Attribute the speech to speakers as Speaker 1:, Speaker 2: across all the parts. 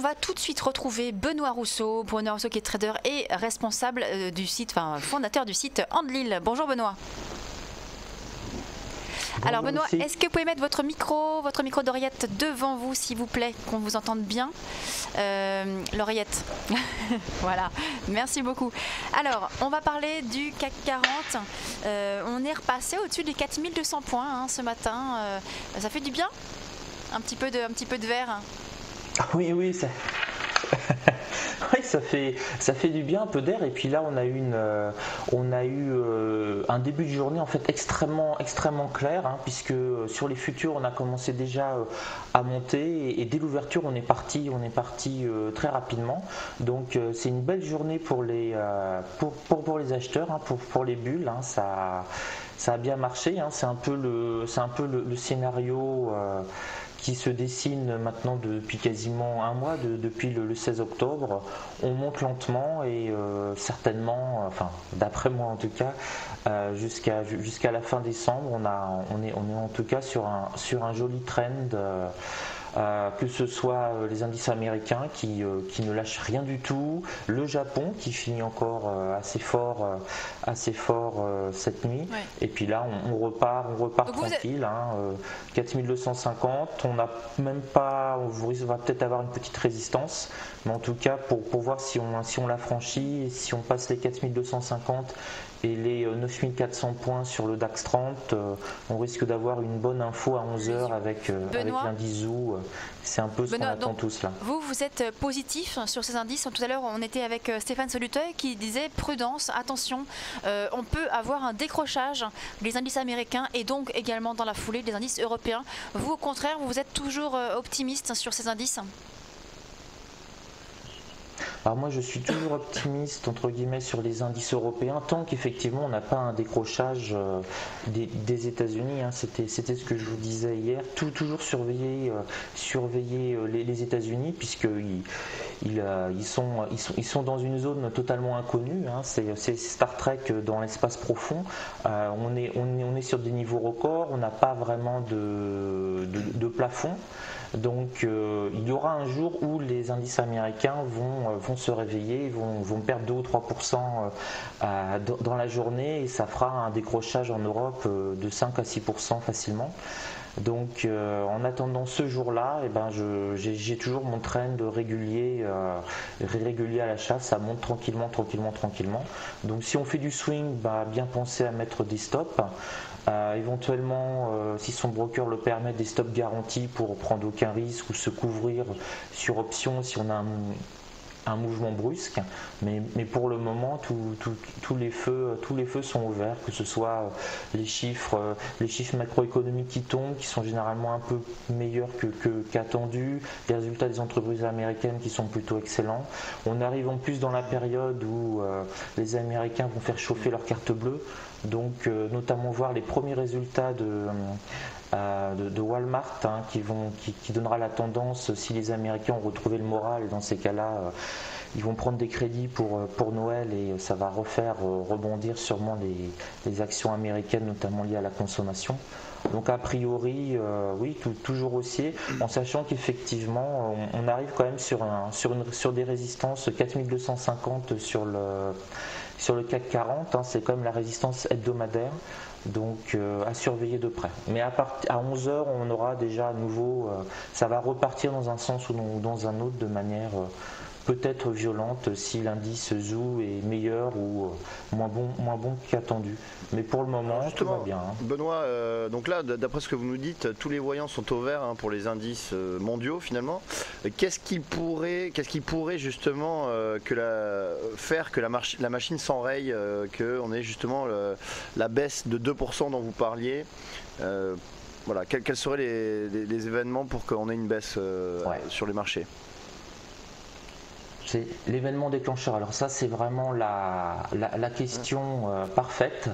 Speaker 1: va tout de suite retrouver Benoît Rousseau qui est trader et responsable du site, enfin fondateur du site Andlil. Bonjour Benoît. Alors Benoît, est-ce que vous pouvez mettre votre micro d'oreillette devant vous s'il vous plaît, qu'on vous entende bien. L'oreillette. Voilà, merci beaucoup. Alors, on va parler du CAC 40. On est repassé au-dessus des 4200 points ce matin. Ça fait du bien? Un petit peu de vert.
Speaker 2: Oui, ça... oui, ça fait du bien, un peu d'air. Et puis là, on a eu un début de journée en fait extrêmement clair, puisque sur les futurs, on a commencé déjà à monter et dès l'ouverture, on est parti très rapidement. Donc, c'est une belle journée pour les acheteurs, pour les bulles. Ça a bien marché. C'est un peu le scénario qui se dessine maintenant depuis quasiment un mois, depuis le 16 octobre. On monte lentement et certainement, enfin d'après moi en tout cas, jusqu'à la fin décembre, on est en tout cas sur un joli trend. Que ce soit les indices américains qui ne lâchent rien du tout, le Japon qui finit encore assez fort cette nuit, ouais. Et puis là on repart donc tranquille, 4250, on n'a même pas, on va peut-être avoir une petite résistance, mais en tout cas pour voir si on la franchit, et si on passe les 4250 et les 9400 points sur le DAX 30, on risque d'avoir une bonne info à 11h avec l'indice ZOO. C'est un peu ce qu'on attend tous là.
Speaker 1: Vous êtes positif sur ces indices. Tout à l'heure, on était avec Stéphane Soluteuil qui disait prudence, attention, on peut avoir un décrochage des indices américains et donc également dans la foulée des indices européens. Vous, au contraire, vous êtes toujours optimiste sur ces indices ?
Speaker 2: Alors moi je suis toujours optimiste entre guillemets sur les indices européens tant qu'effectivement on n'a pas un décrochage des États-Unis. C'était ce que je vous disais hier. Toujours surveiller les États-Unis puisqu'ils sont dans une zone totalement inconnue. C'est Star Trek dans l'espace profond. On est sur des niveaux records. On n'a pas vraiment de plafond. Donc il y aura un jour où les indices américains vont se réveiller, vont perdre 2 ou 3% dans la journée et ça fera un décrochage en Europe de 5 à 6% facilement. Donc en attendant ce jour-là, j'ai toujours mon trend régulier à l'achat, ça monte tranquillement. Donc si on fait du swing, bien penser à mettre des stops. Éventuellement, si son broker le permet, des stops garantis pour prendre aucun risque ou se couvrir sur option si on a un mouvement brusque, mais pour le moment tous les feux sont ouverts, que ce soit les chiffres macroéconomiques qui tombent, qui sont généralement un peu meilleurs qu'attendus, les résultats des entreprises américaines qui sont plutôt excellents. On arrive en plus dans la période où les Américains vont faire chauffer leur carte bleue, donc notamment voir les premiers résultats de Walmart qui donnera la tendance si les Américains ont retrouvé le moral. Dans ces cas-là, ils vont prendre des crédits pour Noël et ça va refaire rebondir sûrement les actions américaines, notamment liées à la consommation. Donc a priori, oui, toujours haussier, en sachant qu'effectivement, on arrive quand même sur des résistances 4250 sur le CAC 40, c'est quand même la résistance hebdomadaire. Donc à surveiller de près. Mais à 11h, on aura déjà à nouveau, ça va repartir dans un sens ou dans un autre de manière peut-être violente si l'indice ZOO est meilleur ou moins bon qu'attendu. Mais pour le moment, tout va bien.
Speaker 3: Benoît, donc là, d'après ce que vous nous dites, tous les voyants sont au vert pour les indices mondiaux finalement. Qu'est-ce qui pourrait justement faire que la machine s'enraye, qu'on ait justement la baisse de 2% dont vous parliez voilà, quels seraient les événements pour qu'on ait une baisse sur les marchés ?
Speaker 2: C'est l'événement déclencheur. Alors ça, c'est vraiment la question parfaite.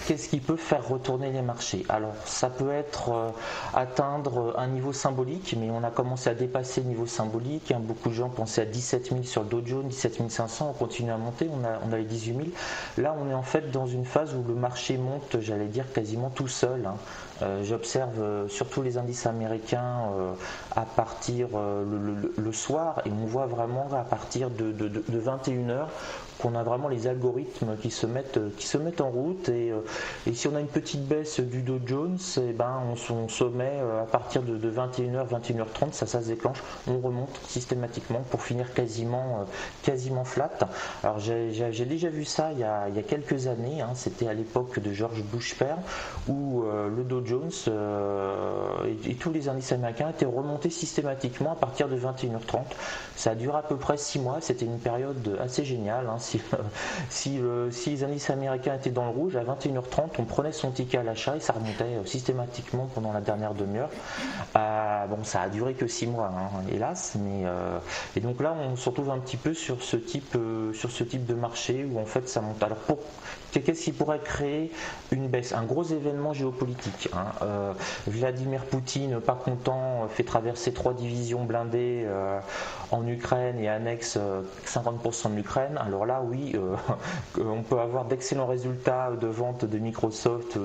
Speaker 2: Qu'est-ce qui peut faire retourner les marchés? Alors ça peut être atteindre un niveau symbolique, mais on a commencé à dépasser le niveau symbolique. Beaucoup de gens pensaient à 17 000 sur le Dow Jones, 17 500, on continue à monter, on a les 18 000. Là, on est en fait dans une phase où le marché monte, j'allais dire, quasiment tout seul. J'observe surtout les indices américains à partir le soir, et on voit vraiment à partir de 21h qu'on a vraiment les algorithmes qui se mettent en route, et si on a une petite baisse du Dow Jones, on se met à partir de 21h, 21h30, ça se déclenche, on remonte systématiquement pour finir quasiment flat. Alors j'ai déjà vu ça il y a quelques années, c'était à l'époque de George Bush père, où le Dow Jones et tous les indices américains étaient remontés systématiquement à partir de 21h30. Ça a duré à peu près 6 mois, c'était une période assez géniale. Si les indices américains étaient dans le rouge, à 21h30, on prenait son ticket à l'achat et ça remontait systématiquement pendant la dernière demi-heure. Ça a duré que 6 mois, hélas, et donc là, on se retrouve un petit peu sur ce type de marché où en fait ça monte. Alors qu'est-ce qui pourrait créer une baisse? Un gros événement géopolitique. Vladimir Poutine, pas content, fait traverser 3 divisions blindées en Ukraine et annexe 50% de l'Ukraine. Alors là, oui, on peut avoir d'excellents résultats de vente de Microsoft.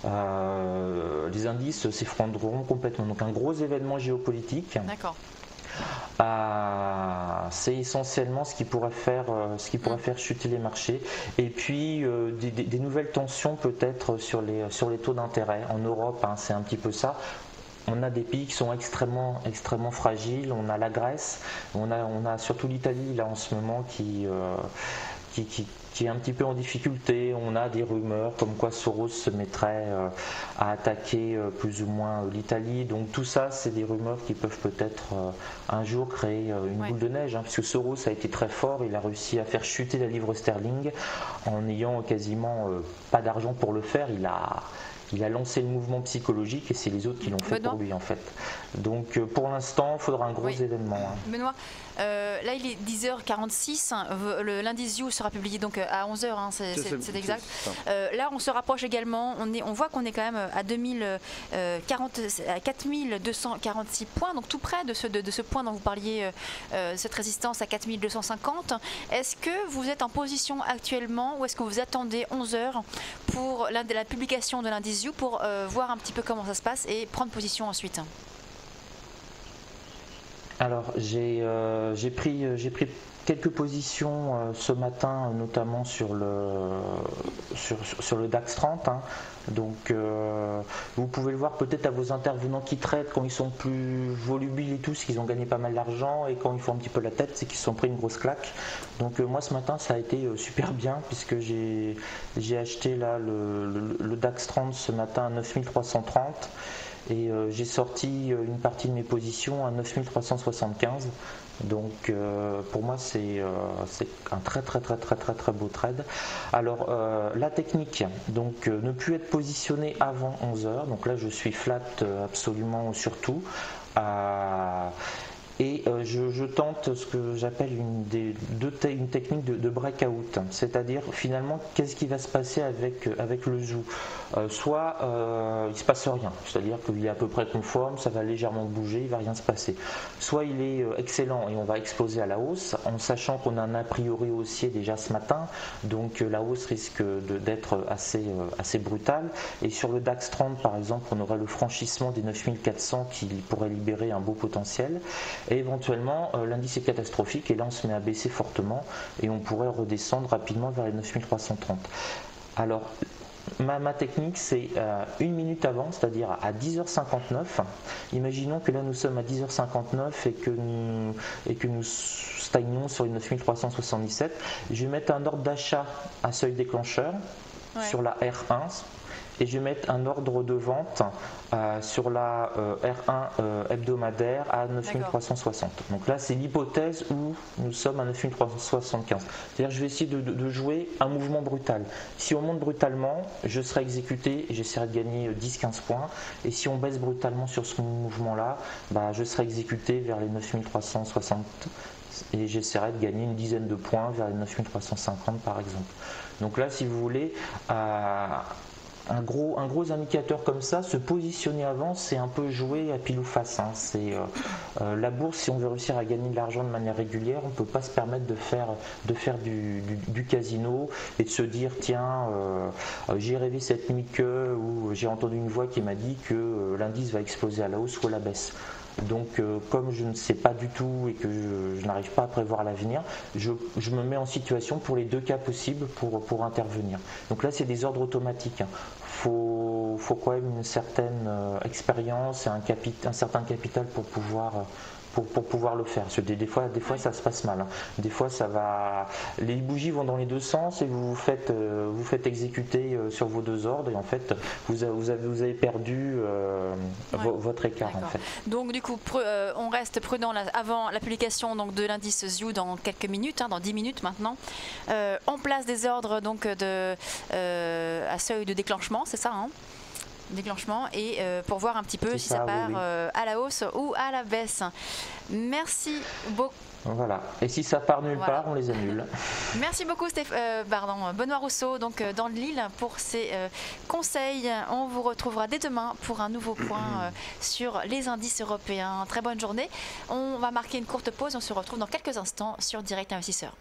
Speaker 2: Les indices s'effondreront complètement. Donc un gros événement géopolitique.
Speaker 1: D'accord.
Speaker 2: C'est essentiellement ce qui pourrait faire chuter les marchés, et puis des nouvelles tensions peut-être sur les taux d'intérêt en Europe. C'est un petit peu ça. On a des pays qui sont extrêmement fragiles. On a la Grèce, on a surtout l'Italie là en ce moment qui est un petit peu en difficulté. On a des rumeurs comme quoi Soros se mettrait à attaquer plus ou moins l'Italie. Donc tout ça, c'est des rumeurs qui peuvent peut-être un jour créer une boule de neige, puisque Soros a été très fort. Il a réussi à faire chuter la livre sterling en n'ayant quasiment pas d'argent pour le faire. Il a lancé le mouvement psychologique, et c'est les autres qui l'ont fait pour lui en fait. Donc pour l'instant, il faudra un gros événement.
Speaker 1: Benoît, là il est 10h46, l'indice You sera publié donc à 11h, c'est exact. Là on se rapproche également, on voit qu'on est quand même à 4246 points, donc tout près de ce point dont vous parliez, cette résistance à 4250. Est-ce que vous êtes en position actuellement, ou est-ce que vous attendez 11h pour la publication de l'indice You pour voir un petit peu comment ça se passe et prendre position ensuite?
Speaker 2: Alors j'ai pris quelques positions ce matin, notamment sur le DAX 30. Donc vous pouvez le voir peut-être à vos intervenants qui traitent, quand ils sont plus volubiles et tout, c'est qu'ils ont gagné pas mal d'argent, et quand ils font un petit peu la tête, c'est qu'ils se sont pris une grosse claque. Donc moi ce matin ça a été super bien, puisque j'ai acheté là le DAX 30 ce matin à 9330, et j'ai sorti une partie de mes positions à 9375. Donc pour moi c'est un très beau trade. Alors la technique, donc ne plus être positionné avant 11h, donc là je suis flat absolument sur tout. Et je tente ce que j'appelle une technique de breakout, c'est-à-dire finalement qu'est-ce qui va se passer avec le zoo. Soit il ne se passe rien, c'est-à-dire qu'il est à peu près conforme, ça va légèrement bouger, il ne va rien se passer. Soit il est excellent et on va exploser à la hausse, en sachant qu'on a un a priori haussier déjà ce matin, donc la hausse risque d'être assez brutale. Et sur le DAX 30 par exemple, on aurait le franchissement des 9400 qui pourrait libérer un beau potentiel. Et éventuellement l'indice est catastrophique, et là on se met à baisser fortement et on pourrait redescendre rapidement vers les 9330. Alors ma technique, c'est une minute avant, c'est-à-dire à 10h59. Imaginons que là nous sommes à 10h59 et que nous stagnons sur les 9377. Je vais mettre un ordre d'achat à seuil déclencheur sur la R1. et je vais mettre un ordre de vente sur la R1 hebdomadaire à 9360. Donc là, c'est l'hypothèse où nous sommes à 9375. C'est-à-dire je vais essayer de jouer un mouvement brutal. Si on monte brutalement, je serai exécuté et j'essaierai de gagner 10-15 points. Et si on baisse brutalement sur ce mouvement-là, je serai exécuté vers les 9360 et j'essaierai de gagner une dizaine de points vers les 9350 par exemple. Donc là, si vous voulez, un gros indicateur comme ça, se positionner avant, c'est un peu jouer à pile ou face. Hein. La bourse, si on veut réussir à gagner de l'argent de manière régulière, on ne peut pas se permettre de faire du casino et de se dire tiens, j'ai rêvé cette nuit ou j'ai entendu une voix qui m'a dit que l'indice va exploser à la hausse ou à la baisse. Donc comme je ne sais pas du tout et que je n'arrive pas à prévoir l'avenir, je me mets en situation pour les deux cas possibles pour intervenir. Donc là c'est des ordres automatiques. Faut quand même une certaine expérience et un certain capital pour pouvoir le faire. Parce que des fois ça se passe mal. Hein. Des fois les bougies vont dans les deux sens et vous faites exécuter sur vos deux ordres et en fait vous avez perdu votre écart en fait.
Speaker 1: Donc du coup on reste prudent avant la publication donc de l'indice ZIU dans quelques minutes, dans 10 minutes maintenant. On place des ordres donc à seuil de déclenchement, c'est ça déclenchement et pour voir un petit peu si ça part à la hausse ou à la baisse. Merci beaucoup.
Speaker 2: Voilà. Et si ça part nulle part, on les annule.
Speaker 1: Merci beaucoup Benoît Rousseau donc dans Lille pour ces conseils. On vous retrouvera dès demain pour un nouveau point sur les indices européens. Très bonne journée. On va marquer une courte pause. On se retrouve dans quelques instants sur Direct Investisseur.